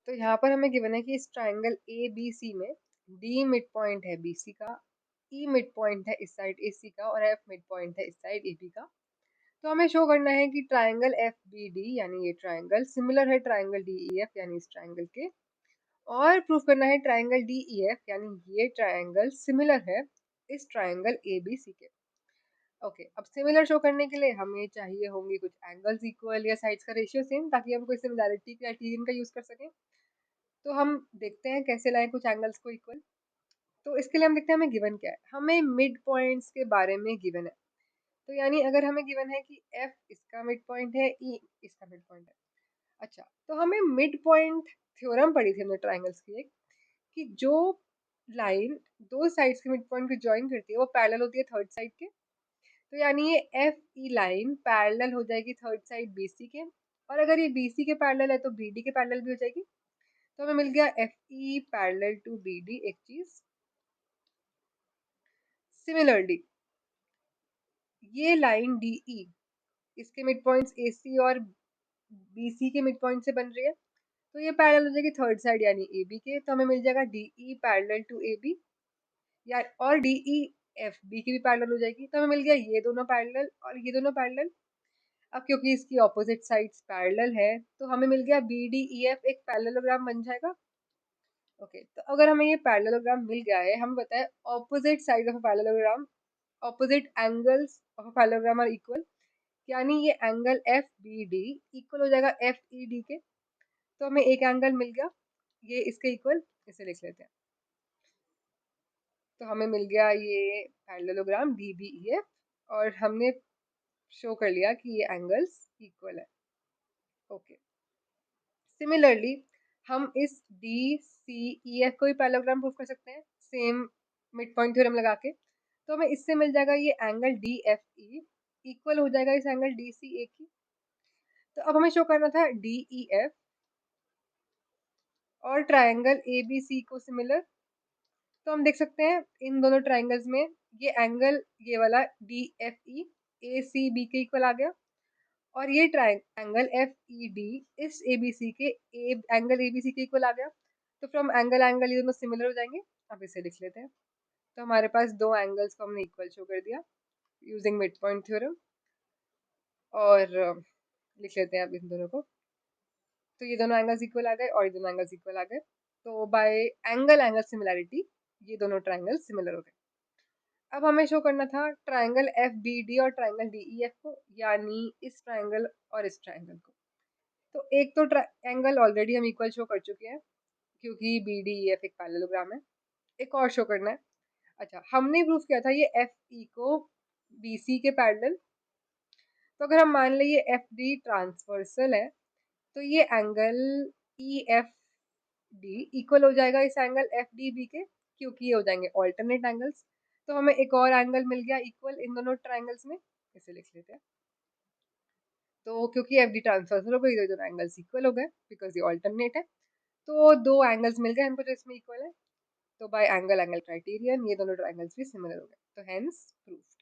तो यहाँ पर हमें गिवन है कि इस ट्राइंगल ए बी सी में डी मिड पॉइंट है बी सी का, ई मिड पॉइंट है इस साइड ए सी का और एफ मिड पॉइंट है इस साइड ए बी का। तो हमें शो करना है कि ट्राइंगल एफ बी डी यानी ये ट्राइंगल सिमिलर है ट्राइंगल डी ई एफ यानी इस ट्राइंगल के, और प्रूफ करना है ट्राइंगल डी ई एफ यानी ये ट्राइंगल सिमिलर है इस ट्राइंगल ए बी सी के। ओके, अब सिमिलर शो करने के लिए हमें चाहिए होंगे कुछ एंगल्स इक्वल या साइड्स का रेशियो सेम, ताकि हम कोई सिमिलैरिटी क्राइटेरियन का यूज कर सकें। तो हम देखते हैं कैसे लाएं कुछ एंगल्स को इक्वल। तो इसके लिए हम देखते हैं हमें गिवन क्या है। हमें मिड पॉइंट्स के बारे में गिवन है। तो यानी अगर हमें गिवन है कि एफ इसका मिड पॉइंट है, ई इसका मिड पॉइंट है। अच्छा, तो हमें मिड पॉइंट थ्योरम पढ़ी थी हमने ट्राइंगल्स की एक, कि जो लाइन दो साइड्स के मिड पॉइंट को ज्वाइन करती है वो पैरेलल होती है थर्ड साइड के। तो यानी ये एफ ई लाइन पैरेलल हो जाएगी थर्ड साइड बी सी के, और अगर ये बी सी के पैरेलल है तो बी डी के पैरेलल भी हो जाएगी। तो हमें मिल गया F E parallel to B D एक चीज। सिमिलरली ये लाइन डी ई इसके मिड पॉइंट्स ए सी और बी सी के मिड पॉइंट से बन रही है, तो ये पैरेलल हो जाएगी थर्ड साइड यानी ए बी के। तो हमें मिल जाएगा D E parallel to A B, या और डी ई एफ बी की भी पैरेलल हो जाएगी। तो हमें मिल गया ये दोनों पैरेलल और ये दोनों पैरेलल। अब क्योंकि इसकी ऑपोजिट साइड्स पैरेलल है तो हमें मिल गया बी डी ई एफ एक पैरेललोग्राम बन जाएगा। ओके, तो अगर हमें ये पैरेललोग्राम मिल गया है, हम बताए opposite side of a parallelogram, opposite angles of a parallelogram are equal, यानी ये angle F B D equal हो जाएगा एफ ई डी के। तो हमें एक एंगल मिल गया ये इसके इक्वल, इसे लिख लेते हैं। तो हमें मिल गया ये parallelogram D B E F, और हमने शो कर लिया कि ये एंगल्स इक्वल है। ओके, सिमिलरली हम इस डी सी ई एफ को भी पैरेललोग्राम प्रूफ कर सकते हैं सेम मिड पॉइंट थ्योरम लगा के। तो हमें इससे मिल जाएगा ये angle D F E equal हो जाएगा इस एंगल डी सी ए की। तो अब हमें शो करना था डी ई एफ और ट्राइंगल ए बी सी को सिमिलर। तो हम देख सकते हैं इन दोनों ट्राइंगल्स में ये एंगल ये वाला डी एफ ई ए सी बी के इक्वल आ गया, और ये ट्राइंगल एफ ई डी इस ए बी सी के एंगल ए बी सी के इक्वल आ गया। तो फ्रॉम एंगल एंगल ये दोनों सिमिलर हो जाएंगे। अब इसे लिख लेते हैं। तो हमारे पास दो एंगल्स को हमने इक्वल शो कर दिया यूजिंग मिड पॉइंट थ्योरम, और लिख लेते हैं अब इन दोनों को। तो ये दोनों एंगल्स इक्वल आ गए और ये दोनों एंगल्स इक्वल आ गए। तो बाय एंगल एंगल सिमिलैरिटी ये दोनों ट्राइंगल सिमिलर हो गए। अब हमें शो करना था ट्राइंगल एफ बी डी और ट्राइंगल डी ई एफ को, यानी इस ट्राइंगल और इस ट्राइंगल को। तो एक तो एंगल ऑलरेडी हम इक्वल शो कर चुके हैं क्योंकि बी डी ई एफ एक पैरेललोग्राम है। एक और शो करना है। अच्छा, हमने प्रूफ किया था ये एफ ई को बी सी के पैरेलल। तो अगर हम मान लें ये एफ डी ट्रांसवर्सल है, तो ये angle E F D equal हो जाएगा इस एंगल एफ डी बी के, क्योंकि ये हो जाएंगे ऑल्टरनेट एंगल्स। तो हमें एक और एंगल मिल गया इक्वल इन दोनों ट्राइंगल्स में, इसे लिख लेते हैं। तो क्योंकि एफ डी ट्रांसवर्सल हो गई तो दोनों एंगल्स इक्वल हो गए बिकॉज ये ऑल्टरनेट है। तो दो एंगल्स मिल गए हमको जो इसमें इक्वल है। तो बाय एंगल एंगल क्राइटेरियन ये दोनों ट्राइंगल्स भी सिमिलर हो गए, तो हेंस प्रूफ।